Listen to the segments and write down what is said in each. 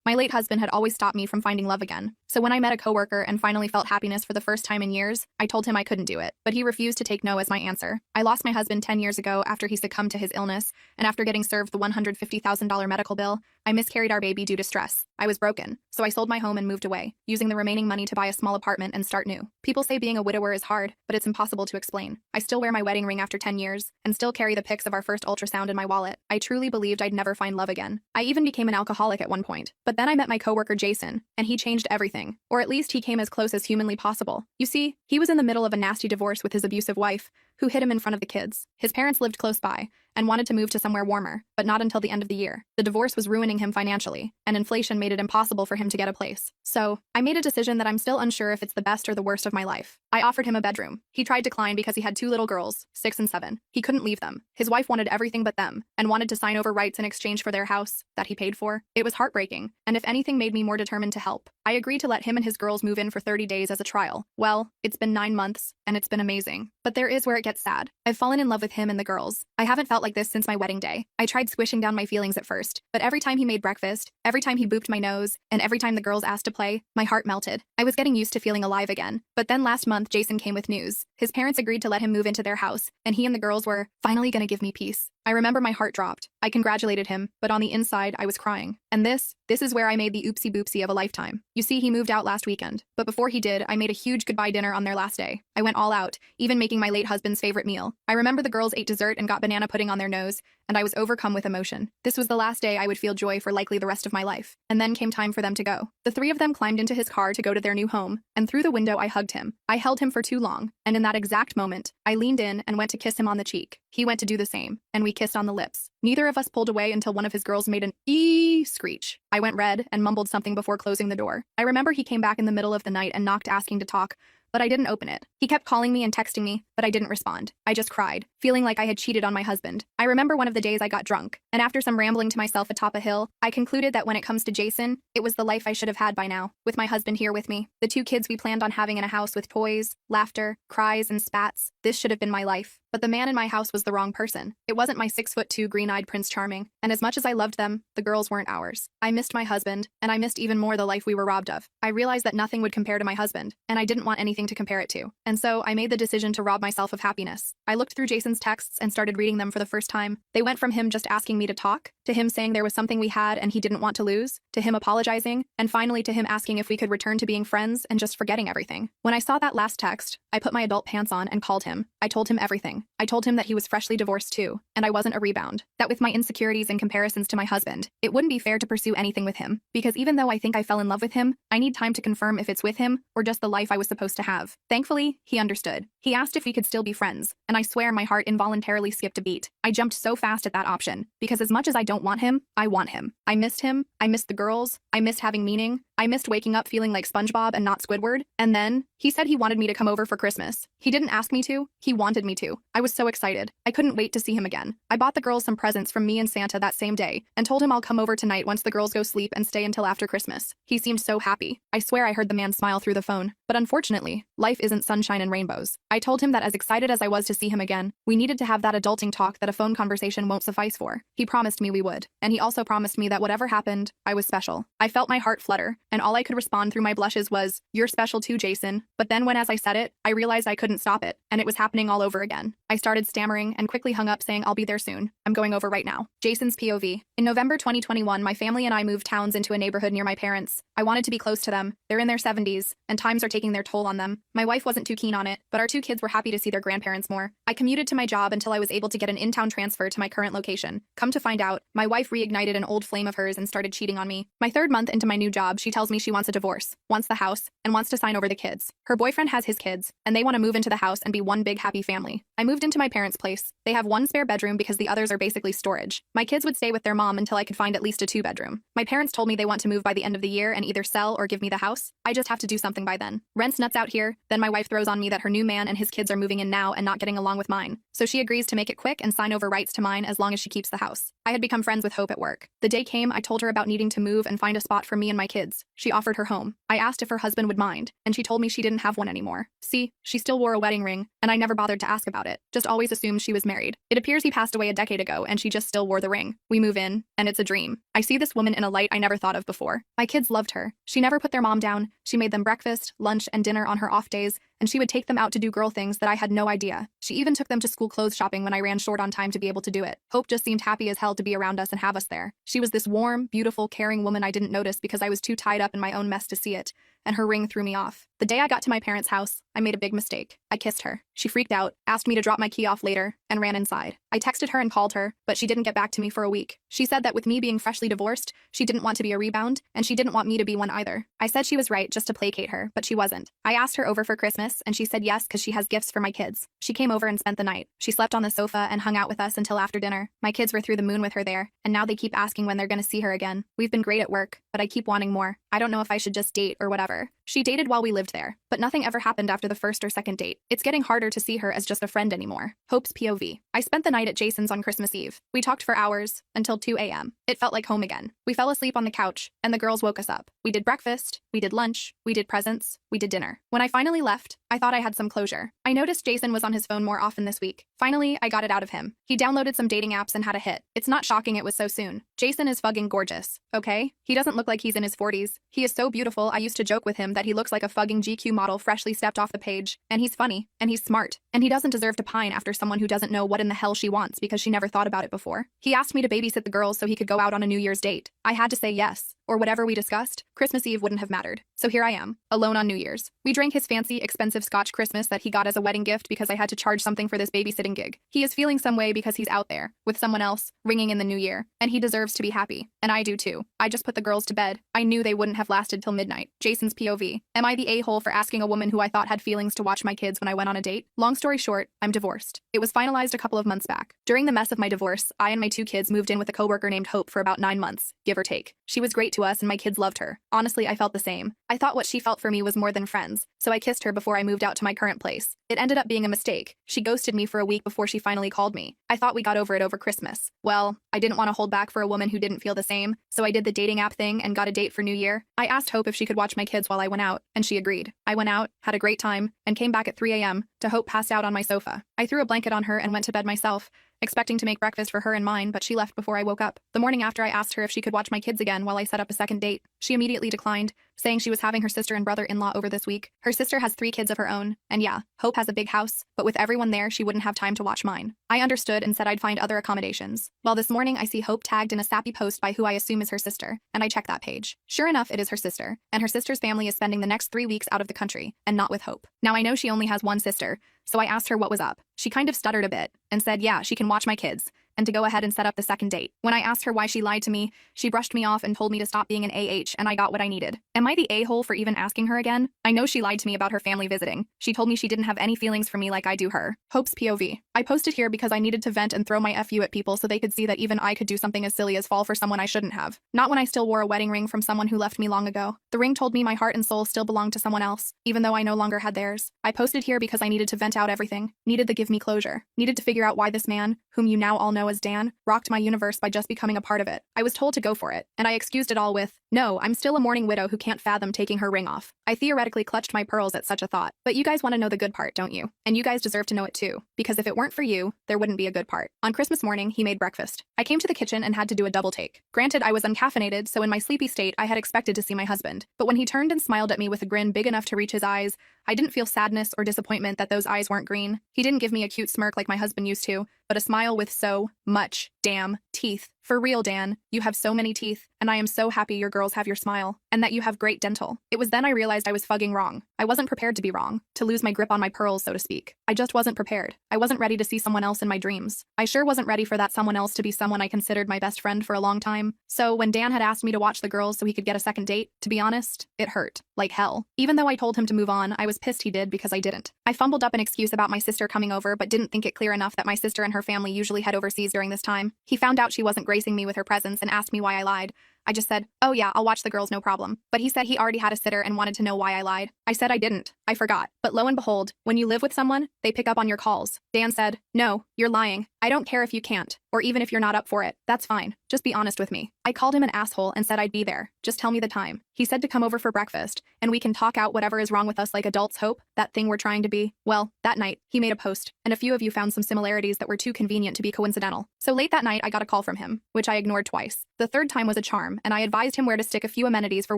My late husband had always stopped me from finding love again. So when I met a coworker and finally felt happiness for the first time in years, I told him I couldn't do it. But he refused to take no as my answer. I lost my husband 10 years ago after he succumbed to his illness, and after getting served the $150,000 medical bill, I miscarried our baby due to stress. I was broken, so I sold my home and moved away, using the remaining money to buy a small apartment and start new. People say being a widower is hard, but it's impossible to explain. I still wear my wedding ring after 10 years, and still carry the pics of our first ultrasound in my wallet. I truly believed I'd never find love again. I even became an alcoholic at one point. But then I met my coworker Jason, and he changed everything. Or at least he came as close as humanly possible. You see, he was in the middle of a nasty divorce with his abusive wife, who hit him in front of the kids. His parents lived close by, and wanted to move to somewhere warmer, but not until the end of the year. The divorce was ruining him financially, and inflation made it impossible for him to get a place. So, I made a decision that I'm still unsure if it's the best or the worst of my life. I offered him a bedroom. He tried to decline because he had 2 little girls, 6 and 7. He couldn't leave them. His wife wanted everything but them, and wanted to sign over rights in exchange for their house, that he paid for. It was heartbreaking, and if anything made me more determined to help. I agreed to let him and his girls move in for 30 days as a trial. Well, it's been 9 months, and it's been amazing. But there is where it gets sad. I've fallen in love with him and the girls. I haven't felt like this since my wedding day. I tried squishing down my feelings at first, but every time he made breakfast, every time he booped my nose, and every time the girls asked to play, my heart melted. I was getting used to feeling alive again. But then last month, Jason came with news. His parents agreed to let him move into their house, and he and the girls were finally gonna give me peace. I remember my heart dropped. I congratulated him, but on the inside, I was crying. And this is where I made the oopsie boopsie of a lifetime. You see, he moved out last weekend. But before he did, I made a huge goodbye dinner on their last day. I went all out, even making my late husband's favorite meal. I remember the girls ate dessert and got banana pudding on their nose, and I was overcome with emotion. This was the last day I would feel joy for likely the rest of my life. And then came time for them to go. The 3 of them climbed into his car to go to their new home, and through the window I hugged him. I held him for too long, and in that exact moment, I leaned in and went to kiss him on the cheek. He went to do the same, and we kissed on the lips. Neither of us pulled away until one of his girls made an "ee" screech. I went red and mumbled something before closing the door. I remember he came back in the middle of the night and knocked asking to talk, but I didn't open it. He kept calling me and texting me, but I didn't respond. I just cried, feeling like I had cheated on my husband. I remember one of the days I got drunk, and after some rambling to myself atop a hill, I concluded that when it comes to Jason, it was the life I should have had by now, with my husband here with me, the 2 kids we planned on having in a house with toys, laughter, cries, and spats. This should have been my life. But the man in my house was the wrong person. It wasn't my 6'2" green-eyed Prince Charming, and as much as I loved them, the girls weren't ours. I missed my husband, and I missed even more the life we were robbed of. I realized that nothing would compare to my husband, and I didn't want anything to compare it to. And so I made the decision to rob myself of happiness. I looked through Jason's texts and started reading them for the first time. They went from him just asking me to talk, to him saying there was something we had and he didn't want to lose, to him apologizing, and finally to him asking if we could return to being friends and just forgetting everything. When I saw that last text, I put my adult pants on and called him. I told him everything. I told him that he was freshly divorced too, and I wasn't a rebound. That with my insecurities and comparisons to my husband, it wouldn't be fair to pursue anything with him. Because even though I think I fell in love with him, I need time to confirm if it's with him or just the life I was supposed to have. Thankfully, he understood. He asked if we could still be friends, and I swear my heart involuntarily skipped a beat. I jumped so fast at that option, because as much as I don't want him, I want him. I missed him, I missed the girls, I missed having meaning, I missed waking up feeling like SpongeBob and not Squidward, and then, he said he wanted me to come over for Christmas. He didn't ask me to, he wanted me to. I was so excited. I couldn't wait to see him again. I bought the girls some presents from me and Santa that same day, and told him I'll come over tonight once the girls go sleep and stay until after Christmas. He seemed so happy. I swear I heard the man smile through the phone. But unfortunately, life isn't sunshine and rainbows. I told him that as excited as I was to see him again, we needed to have that adulting talk that a phone conversation won't suffice for. He promised me we would, and he also promised me that whatever happened, I was special. I felt my heart flutter, and all I could respond through my blushes was, "You're special too, Jason." But then when as I said it, I realized I couldn't stop it, and it was happening all over again. I started stammering and quickly hung up saying I'll be there soon. I'm going over right now. Jason's POV. In November 2021, my family and I moved towns into a neighborhood near my parents. I wanted to be close to them. They're in their 70s, and times are taking their toll on them. My wife wasn't too keen on it, but our 2 kids were happy to see their grandparents more. I commuted to my job until I was able to get an in-town transfer to my current location. Come to find out, my wife reignited an old flame of hers and started cheating on me. My 3rd month into my new job, she tells me she wants a divorce, wants the house, and wants to sign over the kids. Her boyfriend has his kids, and they want to move into the house and be one big happy family. I moved into my parents' place. They have 1 spare bedroom because the others are basically storage. My kids would stay with their mom until I could find at least a 2-bedroom. My parents told me they want to move by the end of the year and either sell or give me the house. I just have to do something by then. Rent's nuts out here. Then my wife throws on me that her new man and his kids are moving in now and not getting along with mine. So she agrees to make it quick and sign over rights to mine as long as she keeps the house. I had become friends with Hope at work. The day came, I told her about needing to move and find a spot for me and my kids. She offered her home. I asked if her husband would mind, and she told me she didn't have one anymore. See, she still wore a wedding ring, and I never bothered to ask about it. Just always assumed she was married. It appears he passed away a decade ago, and she just still wore the ring. We move in, and it's a dream. I see this woman in a light I never thought of before. My kids loved her. She never put their mom down. She made them breakfast, lunch, and dinner on her off days, and she would take them out to do girl things that I had no idea. She even took them to school clothes shopping when I ran short on time to be able to do it. Hope just seemed happy as hell to be around us and have us there. She was this warm, beautiful, caring woman I didn't notice because I was too tied up in my own mess to see it, and her ring threw me off. The day I got to my parents' house, I made a big mistake. I kissed her. She freaked out, asked me to drop my key off later, and ran inside. I texted her and called her, but she didn't get back to me for a week. She said that with me being freshly divorced, she didn't want to be a rebound, and she didn't want me to be one either. I said she was right just to placate her, but she wasn't. I asked her over for Christmas, and she said yes because she has gifts for my kids. She came over and spent the night. She slept on the sofa and hung out with us until after dinner. My kids were through the moon with her there, and now they keep asking when they're gonna see her again. We've been great at work, but I keep wanting more. I don't know if I should just date or whatever. She dated while we lived there, but nothing ever happened after the first or second date. It's getting harder to see her as just a friend anymore. Hope's POV. I spent the night at Jason's on Christmas Eve. We talked for hours, until 2 a.m. It felt like home again. We fell asleep on the couch, and the girls woke us up. We did breakfast, we did lunch, we did presents, we did dinner. When I finally left, I thought I had some closure. I noticed Jason was on his phone more often this week. Finally, I got it out of him. He downloaded some dating apps and had a hit. It's not shocking it was so soon. Jason is fucking gorgeous, okay? He doesn't look like he's in his 40s. He is so beautiful, I used to joke with him that he looks like a fucking GQ model freshly stepped off the page. And he's funny, and he's smart, and he doesn't deserve to pine after someone who doesn't know what in the hell she wants because she never thought about it before. He asked me to babysit the girls so he could go out on a New Year's date. I had to say yes, or whatever we discussed. Christmas Eve wouldn't have mattered. So here I am, alone on New Year's. We drank his fancy, expensive Scotch Christmas that he got as a wedding gift because I had to charge something for this babysitting gig. He is feeling some way because he's out there, with someone else, ringing in the new year, and he deserves to be happy. And I do too. I just put the girls to bed. I knew they wouldn't have lasted till midnight. Jason's POV. Am I the a-hole for asking a woman who I thought had feelings to watch my kids when I went on a date? Long story short, I'm divorced. It was finalized a couple of months back. During the mess of my divorce, I and my 2 kids moved in with a coworker named Hope for about 9 months, give or take. She was great to us and my kids loved her. Honestly, I felt the same. I thought what she felt for me was more than friends, so I kissed her before I moved out to my current place. It ended up being a mistake. She ghosted me for a week before she finally called me. I thought we got over it over Christmas. Well, I didn't want to hold back for a woman who didn't feel the same, so I did the dating app thing and got a date for New Year. I asked Hope if she could watch my kids while I went out, and she agreed. I went out, had a great time, and came back at 3 a.m. to Hope passed out on my sofa. I threw a blanket on her and went to bed myself, expecting to make breakfast for her and mine, but she left before I woke up. The morning after, I asked her if she could watch my kids again while I set up a second date. She immediately declined, saying she was having her sister and brother-in-law over this week. Her sister has 3 kids of her own, and yeah, Hope has a big house, but with everyone there, she wouldn't have time to watch mine. I understood and said I'd find other accommodations. Well, this morning, I see Hope tagged in a sappy post by who I assume is her sister, and I check that page. Sure enough, it is her sister, and her sister's family is spending the next 3 weeks out of the country, and not with Hope. Now, I know she only has one sister, so I asked her what was up. She kind of stuttered a bit and said, yeah, she can watch my kids, and to go ahead and set up the second date. When I asked her why she lied to me, she brushed me off and told me to stop being an AH, and I got what I needed. Am I the a-hole for even asking her again? I know she lied to me about her family visiting. She told me she didn't have any feelings for me like I do her. Hope's POV. I posted here because I needed to vent and throw my FU at people so they could see that even I could do something as silly as fall for someone I shouldn't have. Not when I still wore a wedding ring from someone who left me long ago. The ring told me my heart and soul still belonged to someone else, even though I no longer had theirs. I posted here because I needed to vent out everything. Needed to give me closure. Needed to figure out why this man, whom you now all know as Dan, rocked my universe by just becoming a part of it. I was told to go for it, and I excused it all with, no, I'm still a mourning widow who can't fathom taking her ring off. I theoretically clutched my pearls at such a thought. But you guys want to know the good part, don't you? And you guys deserve to know it too, because if it weren't for you, there wouldn't be a good part. On Christmas morning, he made breakfast. I came to the kitchen and had to do a double take. Granted, I was uncaffeinated, so in my sleepy state, I had expected to see my husband. But when he turned and smiled at me with a grin big enough to reach his eyes, I didn't feel sadness or disappointment that those eyes weren't green. He didn't give me a cute smirk like my husband used to, but a smile with so much damn teeth. For real, Dan, you have so many teeth, and I am so happy your girls have your smile, and that you have great dental. It was then I realized I was fucking wrong. I wasn't prepared to be wrong, to lose my grip on my pearls, so to speak. I just wasn't prepared. I wasn't ready to see someone else in my dreams. I sure wasn't ready for that someone else to be someone I considered my best friend for a long time. So when Dan had asked me to watch the girls so he could get a second date, to be honest, it hurt. Like hell. Even though I told him to move on, I was pissed he did because I didn't. I fumbled up an excuse about my sister coming over but didn't think it clear enough that my sister and her family usually head overseas during this time. He found out she wasn't gracing me with her presence and asked me why I lied. I just said, oh yeah, I'll watch the girls, no problem. But he said he already had a sitter and wanted to know why I lied. I said I didn't. I forgot. But lo and behold, when you live with someone, they pick up on your calls. Dan said, no, you're lying. I don't care if you can't, or even if you're not up for it. That's fine. Just be honest with me. I called him an asshole and said I'd be there. Just tell me the time. He said to come over for breakfast, and we can talk out whatever is wrong with us like adults hope, that thing we're trying to be. Well, that night, he made a post, and a few of you found some similarities that were too convenient to be coincidental. So late that night, I got a call from him, which I ignored twice. The third time was a charm, and I advised him where to stick a few amenities for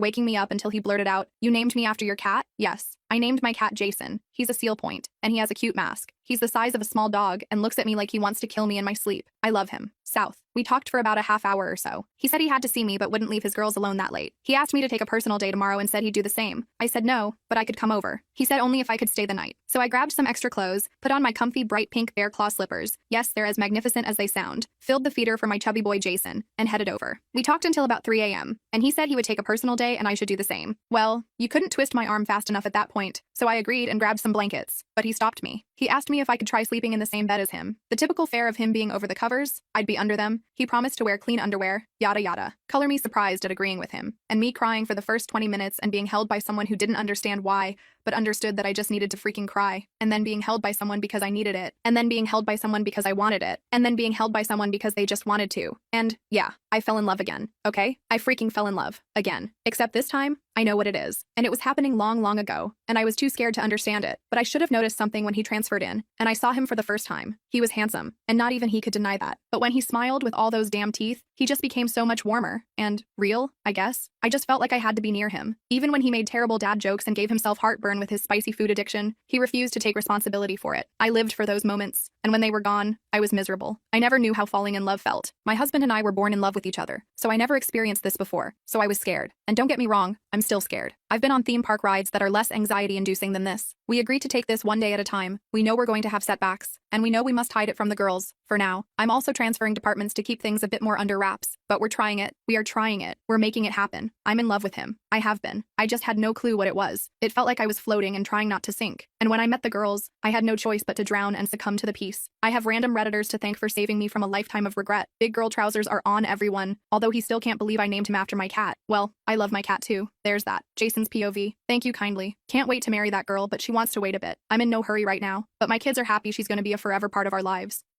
waking me up until he blurted out, "You named me after your cat?" Yes. I named my cat Jason. He's a seal point, and he has a cute mask. He's the size of a small dog and looks at me like he wants to kill me in my sleep. I love him. South. We talked for about a half hour or so. He said he had to see me but wouldn't leave his girls alone that late. He asked me to take a personal day tomorrow and said he'd do the same. I said no, but I could come over. He said only if I could stay the night. So I grabbed some extra clothes, put on my comfy bright pink bear claw slippers. Yes, they're as magnificent as they sound. Filled the feeder for my chubby boy Jason, and headed over. We talked until about 3 a.m., and he said he would take a personal day and I should do the same. Well, you couldn't twist my arm fast enough at that point, so I agreed and grabbed some blankets. But he stopped me. He asked me if I could try sleeping in the same bed as him. The typical fare of him being over the covers, I'd be under them. He promised to wear clean underwear, yada yada. Color me surprised at agreeing with him, and me crying for the first 20 minutes and being held by someone who didn't understand why, but understood that I just needed to freaking cry, and then being held by someone because I needed it, and then being held by someone because I wanted it, and then being held by someone because they just wanted to. And yeah, I fell in love again, okay? I freaking fell in love. Again. Except this time, I know what it is. And it was happening long, long ago, and I was too scared to understand it. But I should have noticed something when he transferred in, and I saw him for the first time. He was handsome, and not even he could deny that. But when he smiled with all those damn teeth, he just became so much warmer. And real, I guess. I just felt like I had to be near him. Even when he made terrible dad jokes and gave himself heartburn with his spicy food addiction, he refused to take responsibility for it. I lived for those moments, and when they were gone, I was miserable. I never knew how falling in love felt. My husband and I were born in love with each other, so I never experienced this before, so I was scared. And don't get me wrong, I'm still scared. I've been on theme park rides that are less anxiety-inducing than this. We agreed to take this one day at a time. We know we're going to have setbacks, and we know we must hide it from the girls. For now, I'm also transferring departments to keep things a bit more under wraps, but we're trying it. We are trying it. We're making it happen. I'm in love with him. I have been. I just had no clue what it was. It felt like I was floating and trying not to sink. And when I met the girls, I had no choice but to drown and succumb to the peace. I have random Redditors to thank for saving me from a lifetime of regret. Big girl trousers are on everyone, although he still can't believe I named him after my cat. Well, I love my cat too. There's that. Jason's POV. Thank you kindly. Can't wait to marry that girl, but she wants to wait a bit. I'm in no hurry right now, but my kids are happy she's going to be a forever part of our lives.